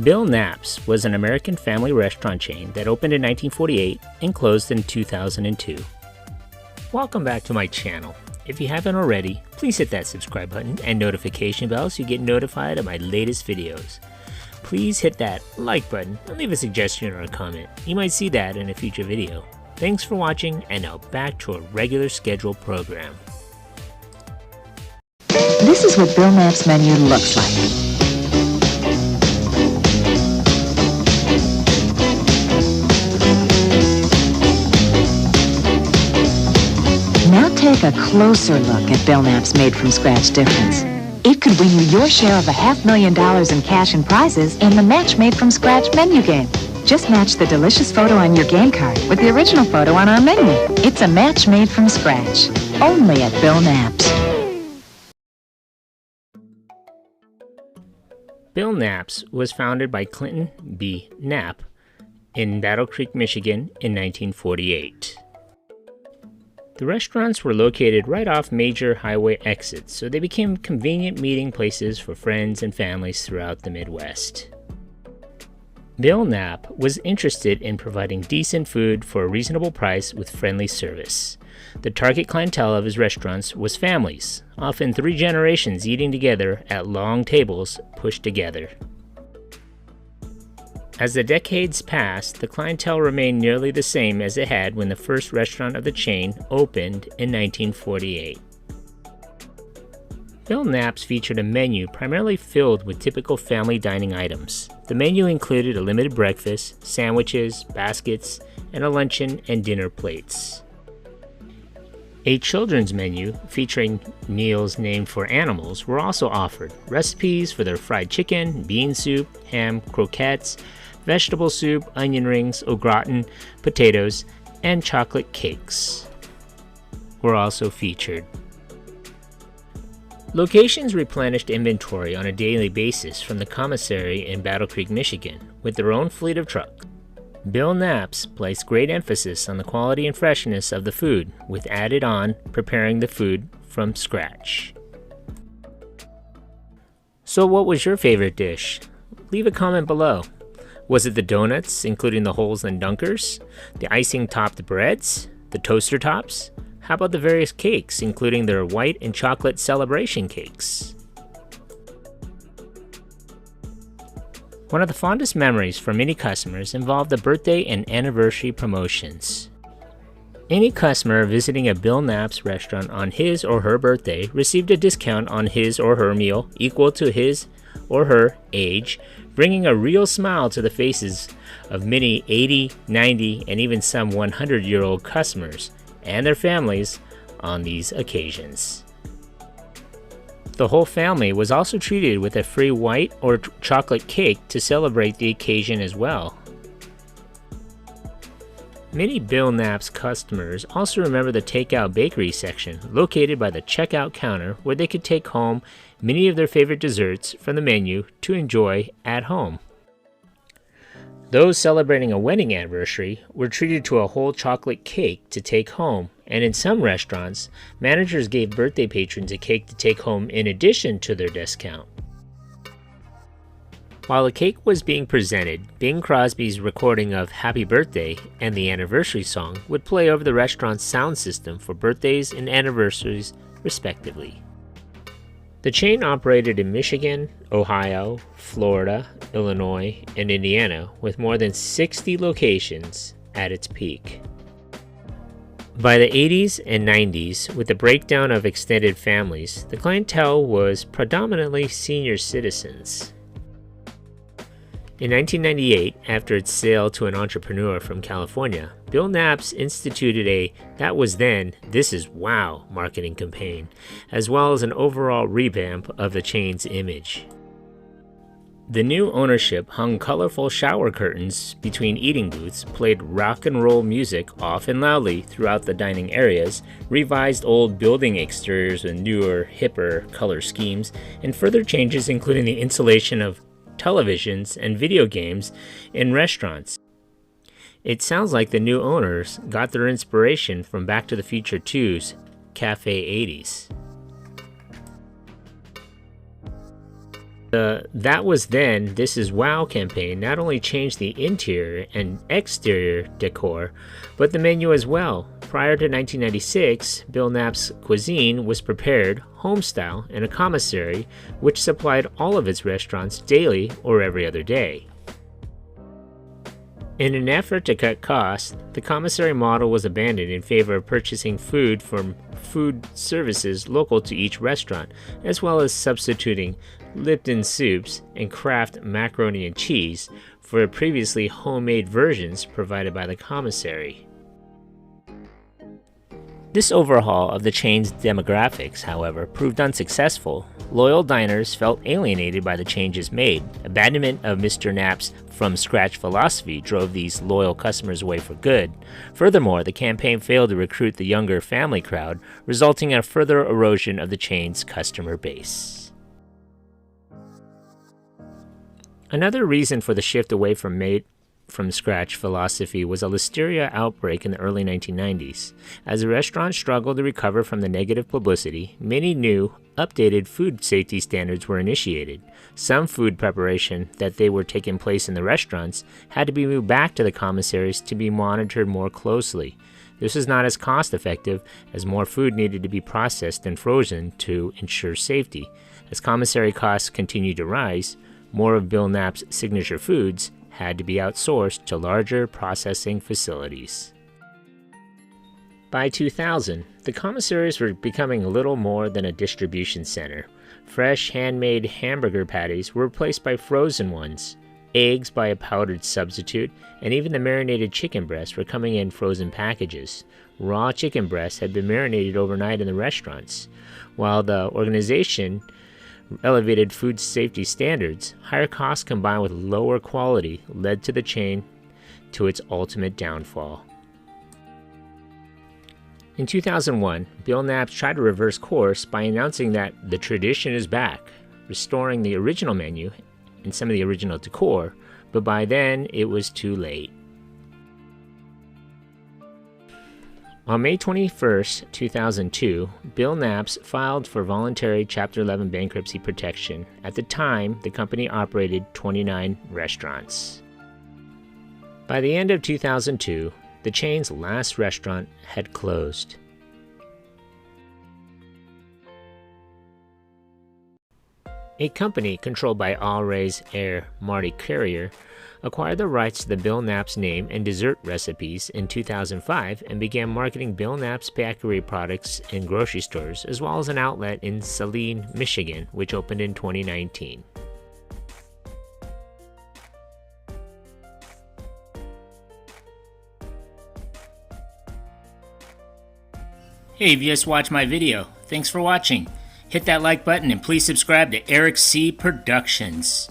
Bill Knapp's was an American family restaurant chain that opened in 1948 and closed in 2002. Welcome back to my channel. If you haven't already, please hit that subscribe button and notification bell so you get notified of my latest videos. Please hit that like button and leave a suggestion or a comment. You might see that in a future video. Thanks for watching, and now back to a regular scheduled program. This is what Bill Knapp's menu looks like. Now take a closer look at Bill Knapp's made-from-scratch difference. It could win you your share of $500,000 in cash and prizes in the Match Made-from-Scratch menu game. Just match the delicious photo on your game card with the original photo on our menu. It's a match made from scratch, only at Bill Knapp's. Bill Knapp's was founded by Clinton B. Knapp in Battle Creek, Michigan in 1948. The restaurants were located right off major highway exits, so they became convenient meeting places for friends and families throughout the Midwest. Bill Knapp was interested in providing decent food for a reasonable price with friendly service. The target clientele of his restaurants was families, often 3 generations eating together at long tables pushed together. As the decades passed, the clientele remained nearly the same as it had when the first restaurant of the chain opened in 1948. Bill Knapp's featured a menu primarily filled with typical family dining items. The menu included a limited breakfast, sandwiches, baskets, and a luncheon and dinner plates. A children's menu featuring meals named for animals were also offered. Recipes for their fried chicken, bean soup, ham, croquettes, vegetable soup, onion rings, au gratin, potatoes, and chocolate cakes were also featured. Locations replenished inventory on a daily basis from the commissary in Battle Creek, Michigan, with their own fleet of trucks. Bill Knapp's placed great emphasis on the quality and freshness of the food, with added on preparing the food from scratch. So what was your favorite dish? Leave a comment below. Was it the donuts, including the holes and dunkers? The icing-topped breads? The toaster tops? How about the various cakes, including their white and chocolate celebration cakes? One of the fondest memories for many customers involved the birthday and anniversary promotions. Any customer visiting a Bill Knapp's restaurant on his or her birthday received a discount on his or her meal equal to his or her age, bringing a real smile to the faces of many 80, 90, and even some 100-year-old customers and their families on these occasions. The whole family was also treated with a free white or chocolate cake to celebrate the occasion as well. Many Bill Knapp's customers also remember the takeout bakery section located by the checkout counter, where they could take home many of their favorite desserts from the menu to enjoy at home. Those celebrating a wedding anniversary were treated to a whole chocolate cake to take home, and in some restaurants, managers gave birthday patrons a cake to take home in addition to their discount. While the cake was being presented, Bing Crosby's recording of Happy Birthday and the anniversary song would play over the restaurant's sound system for birthdays and anniversaries, respectively. The chain operated in Michigan, Ohio, Florida, Illinois, and Indiana, with more than 60 locations at its peak. By the 80s and 90s, with the breakdown of extended families, the clientele was predominantly senior citizens. In 1998, after its sale to an entrepreneur from California, Bill Knapp's instituted a "that was then, this is wow" marketing campaign, as well as an overall revamp of the chain's image. The new ownership hung colorful shower curtains between eating booths, played rock and roll music often loudly throughout the dining areas, revised old building exteriors with newer, hipper color schemes, and further changes including the installation of televisions and video games in restaurants. It sounds like the new owners got their inspiration from Back to the Future 2's Cafe 80s. The "That Was Then, This Is Wow" campaign not only changed the interior and exterior decor, but the menu as well. Prior to 1996, Bill Knapp's cuisine was prepared home-style in a commissary which supplied all of its restaurants daily or every other day. In an effort to cut costs, the commissary model was abandoned in favor of purchasing food from food services local to each restaurant, as well as substituting Lipton soups and Kraft macaroni and cheese for previously homemade versions provided by the commissary. This overhaul of the chain's demographics, however, proved unsuccessful. Loyal diners felt alienated by the changes made. Abandonment of Mr. Knapp's from-scratch philosophy drove these loyal customers away for good. Furthermore, the campaign failed to recruit the younger family crowd, resulting in a further erosion of the chain's customer base. Another reason for the shift away from made-from-scratch philosophy was a listeria outbreak in the early 1990s. As the restaurant struggled to recover from the negative publicity, many new, updated food safety standards were initiated. Some food preparation that they were taking place in the restaurants had to be moved back to the commissaries to be monitored more closely. This was not as cost-effective, as more food needed to be processed and frozen to ensure safety. As commissary costs continued to rise, more of Bill Knapp's signature foods had to be outsourced to larger processing facilities. By 2000, the commissaries were becoming little more than a distribution center. Fresh, handmade hamburger patties were replaced by frozen ones, eggs by a powdered substitute, and even the marinated chicken breasts were coming in frozen packages. Raw chicken breasts had been marinated overnight in the restaurants. While the organization elevated food safety standards, higher costs combined with lower quality led to the chain to its ultimate downfall. In 2001, Bill Knapp tried to reverse course by announcing that the tradition is back, restoring the original menu and some of the original decor, but by then it was too late. On May 21, 2002, Bill Knapp filed for voluntary Chapter 11 bankruptcy protection. At the time, the company operated 29 restaurants. By the end of 2002, the chain's last restaurant had closed. A company controlled by All Ray's heir Marty Carrier acquired the rights to the Bill Knapp's name and dessert recipes in 2005 and began marketing Bill Knapp's bakery products in grocery stores, as well as an outlet in Saline, Michigan, which opened in 2019. Hey, if you just watched my video, thanks for watching. Hit that like button and please subscribe to Eric C. Productions.